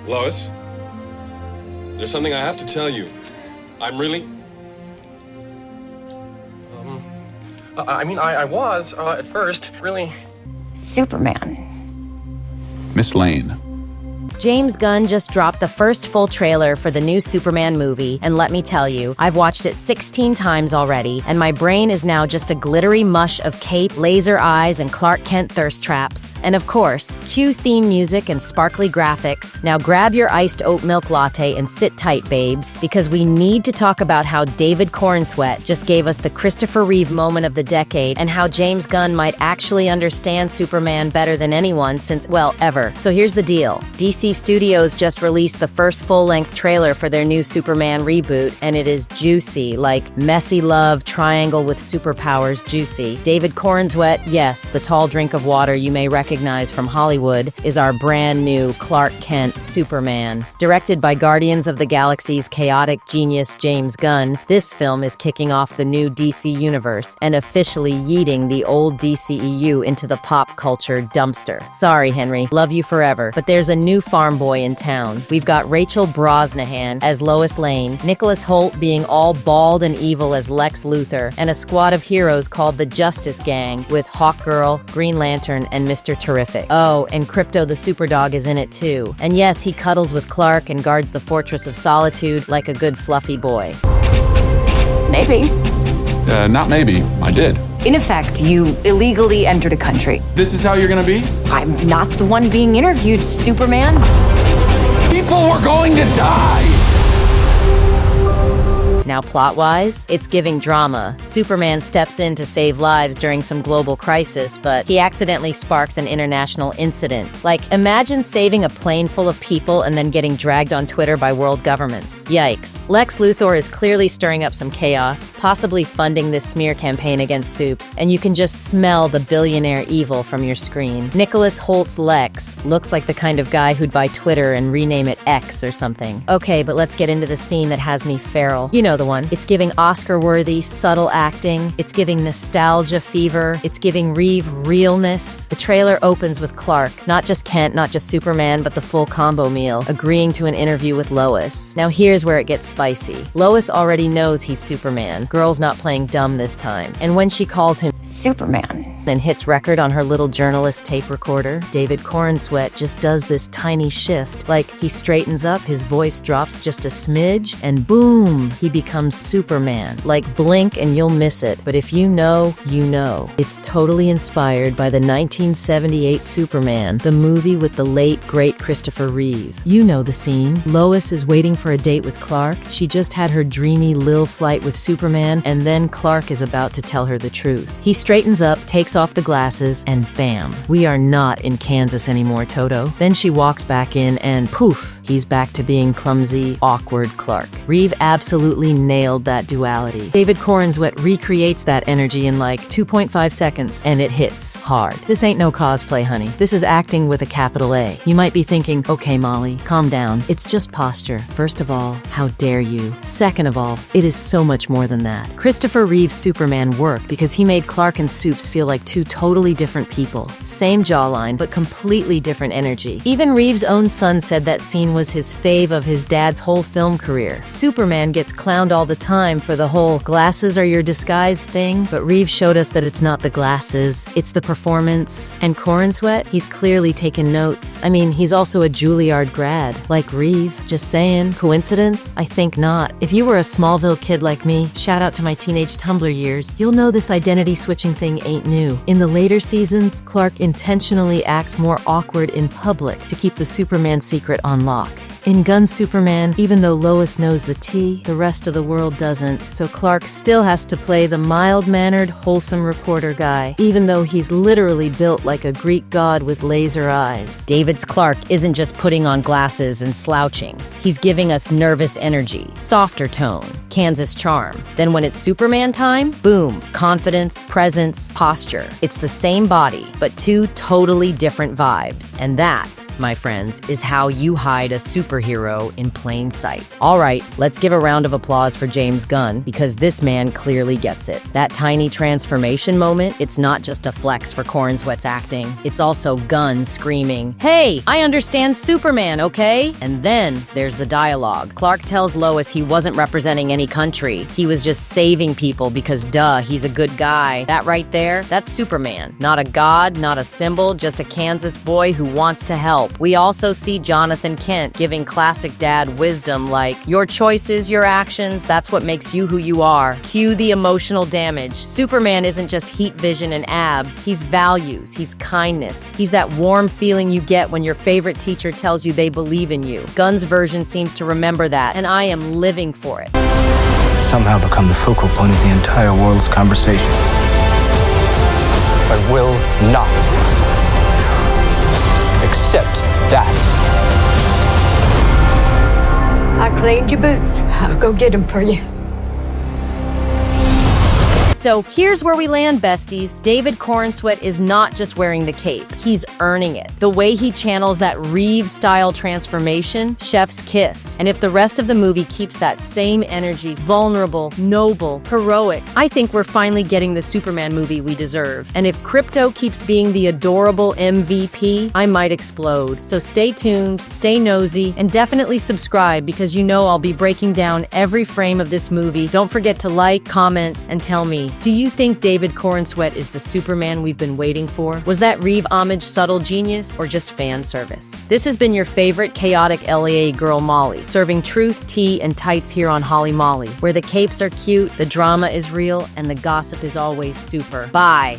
Lois, there's something I have to tell you. I'm really... I was, at first, really... Superman. Miss Lane. James Gunn just dropped the first full trailer for the new Superman movie, and let me tell you, I've watched it 16 times already, and my brain is now just a glittery mush of cape, laser eyes, and Clark Kent thirst traps. And of course, cue theme music and sparkly graphics. Now grab your iced oat milk latte and sit tight, babes, because we need to talk about how David Cornswet just gave us the Christopher Reeve moment of the decade, and how James Gunn might actually understand Superman better than anyone since, well, ever. So here's the deal. DC Studios just released the first full-length trailer for their new Superman reboot, and it is juicy, like messy love triangle with superpowers juicy. David Corenswet, yes, the tall drink of water you may recognize from Hollywood, is our brand new Clark Kent Superman. Directed by Guardians of the Galaxy's chaotic genius James Gunn, this film is kicking off the new DC universe and officially yeeting the old DCEU into the pop culture dumpster. Sorry, Henry, love you forever, but there's a new farm boy in town. We've got Rachel Brosnahan as Lois Lane, Nicholas Hoult being all bald and evil as Lex Luthor, and a squad of heroes called the Justice Gang with Hawkgirl, Green Lantern, and Mr. Terrific. Oh, and Crypto the Superdog is in it too. And yes, he cuddles with Clark and guards the Fortress of Solitude like a good fluffy boy. Maybe. Not maybe. I did. In effect, you illegally entered a country. This is how you're gonna be? I'm not the one being interviewed, Superman. People were going to die! Now plot-wise, it's giving drama. Superman steps in to save lives during some global crisis, but he accidentally sparks an international incident. Like, imagine saving a plane full of people and then getting dragged on Twitter by world governments. Yikes. Lex Luthor is clearly stirring up some chaos, possibly funding this smear campaign against Supes, and you can just smell the billionaire evil from your screen. Nicholas Holt's Lex looks like the kind of guy who'd buy Twitter and rename it X or something. Okay, but let's get into the scene that has me feral. You know the one. It's giving Oscar-worthy, subtle acting. It's giving nostalgia fever. It's giving Reeve realness. The trailer opens with Clark, not just Kent, not just Superman, but the full combo meal, agreeing to an interview with Lois. Now here's where it gets spicy. Lois already knows he's Superman. Girl's not playing dumb this time. And when she calls him Superman. and hits record on her little journalist tape recorder, David Corenswet just does this tiny shift. Like, he straightens up, his voice drops just a smidge, and boom, he becomes Superman. Like, blink and you'll miss it, but if you know, you know. It's totally inspired by the 1978 Superman, the movie with the late, great Christopher Reeve. You know the scene. Lois is waiting for a date with Clark. She just had her dreamy Lil flight with Superman, and then Clark is about to tell her the truth. He straightens up, takes off the glasses, and bam, we are not in Kansas anymore, Toto. Then she walks back in and poof, he's back to being clumsy, awkward Clark. Reeve absolutely nailed that duality. David Corenswet recreates that energy in like 2.5 seconds, and it hits hard. This ain't no cosplay, honey. This is acting with a capital A. You might be thinking, okay, Molly, calm down. It's just posture. First of all, how dare you? Second of all, it is so much more than that. Christopher Reeve's Superman worked because he made Clark and Supes feel like two totally different people. Same jawline, but completely different energy. Even Reeve's own son said that scene was his fave of his dad's whole film career. Superman gets clowned all the time for the whole glasses are your disguise thing, but Reeve showed us that it's not the glasses, it's the performance. And Corenswet, he's clearly taken notes. I mean, he's also a Juilliard grad, like Reeve. Just saying. Coincidence? I think not. If you were a Smallville kid like me, shout out to my teenage Tumblr years, you'll know this identity switching thing ain't new. In the later seasons, Clark intentionally acts more awkward in public to keep the Superman secret on lock. In Gunn's Superman, even though Lois knows the tea, the rest of the world doesn't, so Clark still has to play the mild-mannered, wholesome reporter guy, even though he's literally built like a Greek god with laser eyes. David's Clark isn't just putting on glasses and slouching. He's giving us nervous energy, softer tone, Kansas charm. Then when it's Superman time, boom, confidence, presence, posture. It's the same body, but two totally different vibes. And that my friends, is how you hide a superhero in plain sight. All right, let's give a round of applause for James Gunn, because this man clearly gets it. That tiny transformation moment, it's not just a flex for Corenswet's acting. It's also Gunn screaming, "Hey, I understand Superman, okay?" And then there's the dialogue. Clark tells Lois he wasn't representing any country. He was just saving people because, duh, he's a good guy. That right there, that's Superman. Not a god, not a symbol, just a Kansas boy who wants to help. We also see Jonathan Kent giving classic dad wisdom like, "Your choices, your actions, that's what makes you who you are." Cue the emotional damage. Superman isn't just heat vision and abs. He's values, he's kindness. He's that warm feeling you get when your favorite teacher tells you they believe in you. Gunn's version seems to remember that, and I am living for it. Somehow become the focal point of the entire world's conversation. I will not accept that. I cleaned your boots. I'll go get them for you. So here's where we land, besties. David Corenswet is not just wearing the cape, he's earning it. The way he channels that Reeve-style transformation, chef's kiss. And if the rest of the movie keeps that same energy, vulnerable, noble, heroic, I think we're finally getting the Superman movie we deserve. And if Crypto keeps being the adorable MVP, I might explode. So stay tuned, stay nosy, and definitely subscribe, because you know I'll be breaking down every frame of this movie. Don't forget to like, comment, and tell me, do you think David Corenswet is the Superman we've been waiting for? Was that Reeve homage subtle genius, or just fan service? This has been your favorite chaotic LAA girl Molly, serving truth, tea, and tights here on Holly Molly, where the capes are cute, the drama is real, and the gossip is always super. Bye!